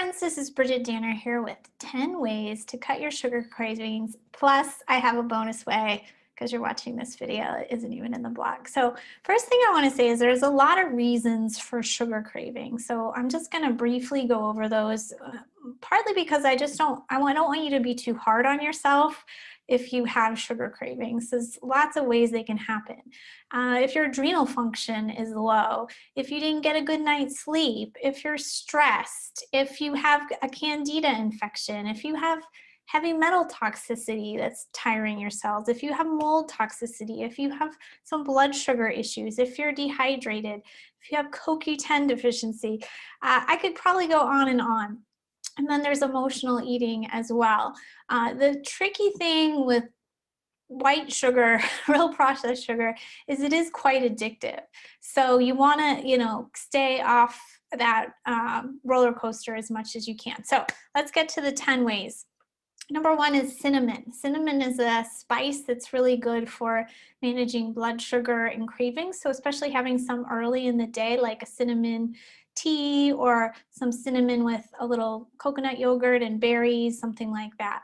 friends, this is Bridget Danner here with 10 ways to cut your sugar cravings. Plus, I have a bonus way because you're watching this video. It isn't even in the blog. So first thing I want to say is there's a lot of reasons for sugar cravings. So I'm just going to briefly go over those, partly because I don't want you to be too hard on yourself if you have sugar cravings. There's lots of ways they can happen. If your adrenal function is low, if you didn't get a good night's sleep, if you're stressed, if you have a candida infection, if you have heavy metal toxicity that's tiring your cells, if you have mold toxicity, if you have some blood sugar issues, if you're dehydrated, if you have CoQ10 deficiency, I could probably go on and on. And then there's emotional eating as well. The tricky thing with white sugar, real processed sugar, is it is quite addictive. So you want to, stay off that roller coaster as much as you can. So let's get to the 10 ways. Number one is cinnamon. Cinnamon is a spice that's really good for managing blood sugar and cravings. So especially having some early in the day, like a cinnamon tea or some cinnamon with a little coconut yogurt and berries, something like that.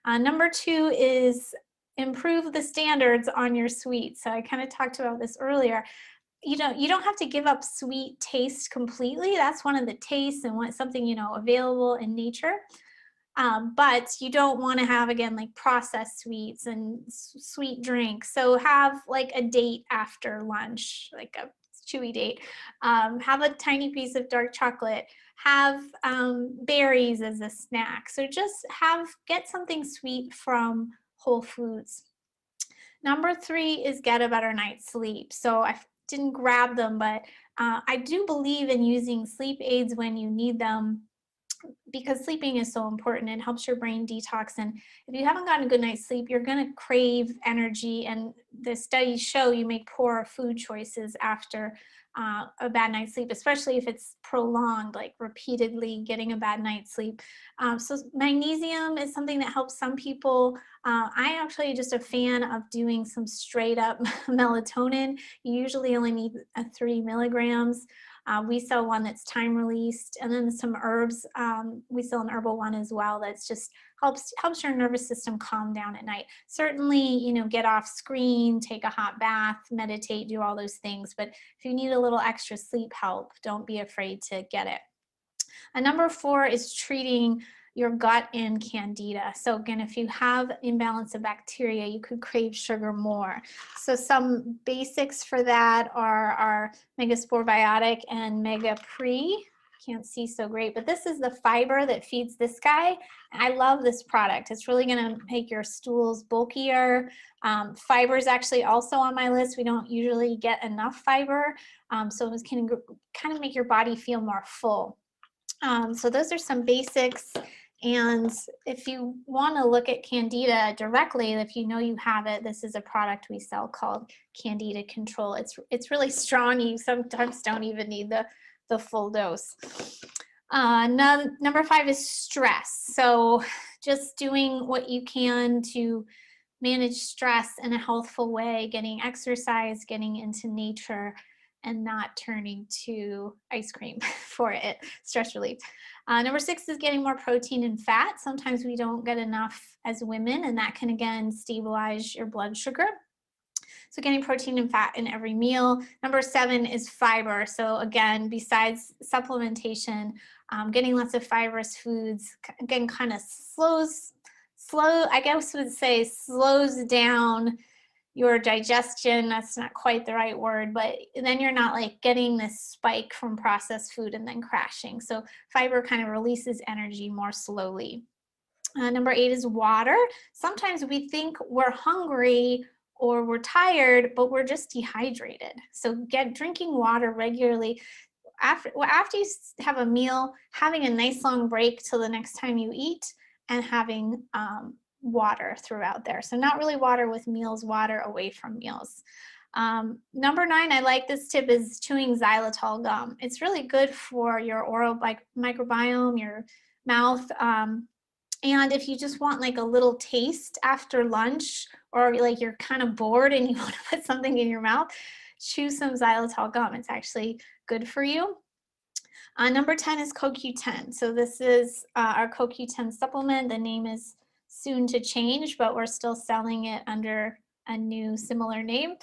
Number two is improve the standards on your sweets. So I kind of talked about this earlier. You don't have to give up sweet taste completely. That's one of the tastes and something, available in nature. But you don't want to have, again, like processed sweets and sweet drinks. So have like a date after lunch, like a chewy date. Have a tiny piece of dark chocolate. Have berries as a snack. So just get something sweet from Whole Foods. Number three is get a better night's sleep. So I didn't grab them, but I do believe in using sleep aids when you need them, because sleeping is so important. It helps your brain detox. And if you haven't gotten a good night's sleep, you're going to crave energy. And the studies show you make poor food choices after a bad night's sleep, especially if it's prolonged, like repeatedly getting a bad night's sleep. So magnesium is something that helps some people. I actually just a fan of doing some straight up melatonin. You usually only need 3 milligrams. We sell one that's time released, and then some herbs. We sell an herbal one as well that's just helps your nervous system calm down at night. Certainly, get off screen, take a hot bath, meditate, do all those things. But if you need a little extra sleep help, don't be afraid to get it. And number four is treating your gut and candida. So again, if you have imbalance of bacteria, you could crave sugar more. So some basics for that are our MegaSpore Biotic and MegaPre. Can't see so great, but this is the fiber that feeds this guy. I love this product. It's really gonna make your stools bulkier. Fiber is actually also on my list. We don't usually get enough fiber, so it can kind of make your body feel more full. So those are some basics. And if you want to look at candida directly, if you know you have it, this is a product we sell called Candida Control. It's really strong. You sometimes don't even need the full dose. Number five is stress. So just doing what you can to manage stress in a healthful way, getting exercise, getting into nature, and not turning to ice cream for it, stress relief. Number six is getting more protein and fat. Sometimes we don't get enough as women, and that can, again, stabilize your blood sugar. So getting protein and fat in every meal. Number seven is fiber. So again, besides supplementation, getting lots of fibrous foods, again, kind of slows down your digestion. That's not quite the right word, but then you're not like getting this spike from processed food and then crashing. So fiber kind of releases energy more slowly. Number eight is water. Sometimes we think we're hungry or we're tired, but we're just dehydrated. So drinking water regularly. After you have a meal, having a nice long break till the next time you eat, and having water throughout there. So not really water with meals, water away from meals. Number nine, I like this tip, is chewing xylitol gum. It's really good for your oral microbiome, your mouth. And if you just want like a little taste after lunch, or like you're kind of bored and you want to put something in your mouth, chew some xylitol gum. It's actually good for you. Number 10 is CoQ10. So this is our CoQ10 supplement. The name is soon to change, but we're still selling it under a new similar name.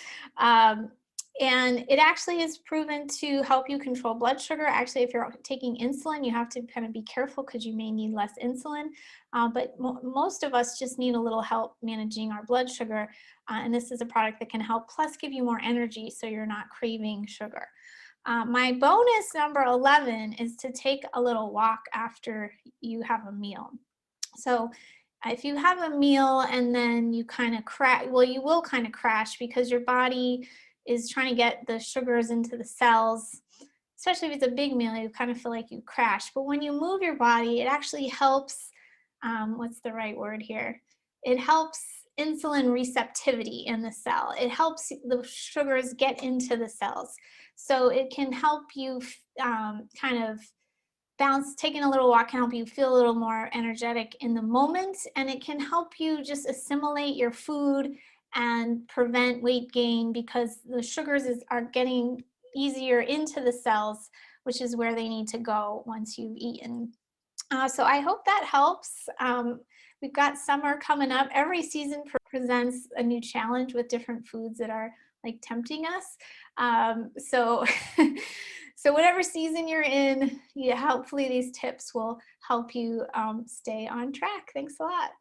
And it actually is proven to help you control blood sugar. Actually, if you're taking insulin, you have to kind of be careful because you may need less insulin. But most of us just need a little help managing our blood sugar. And this is a product that can help, plus give you more energy so you're not craving sugar. My bonus number 11 is to take a little walk after you have a meal. So if you have a meal and then you kind of crash, well, you will kind of crash because your body is trying to get the sugars into the cells. Especially if it's a big meal, you kind of feel like you crash. But when you move your body, it actually helps, what's the right word here? It helps insulin receptivity in the cell. It helps the sugars get into the cells. So it can help you kind of bounce. Taking a little walk can help you feel a little more energetic in the moment, and it can help you just assimilate your food and prevent weight gain because the sugars are getting easier into the cells, which is where they need to go once you've eaten. So I hope that helps. We've got summer coming up. Every season presents a new challenge with different foods that are like tempting us. So, so whatever season you're in, hopefully these tips will help you stay on track. Thanks a lot.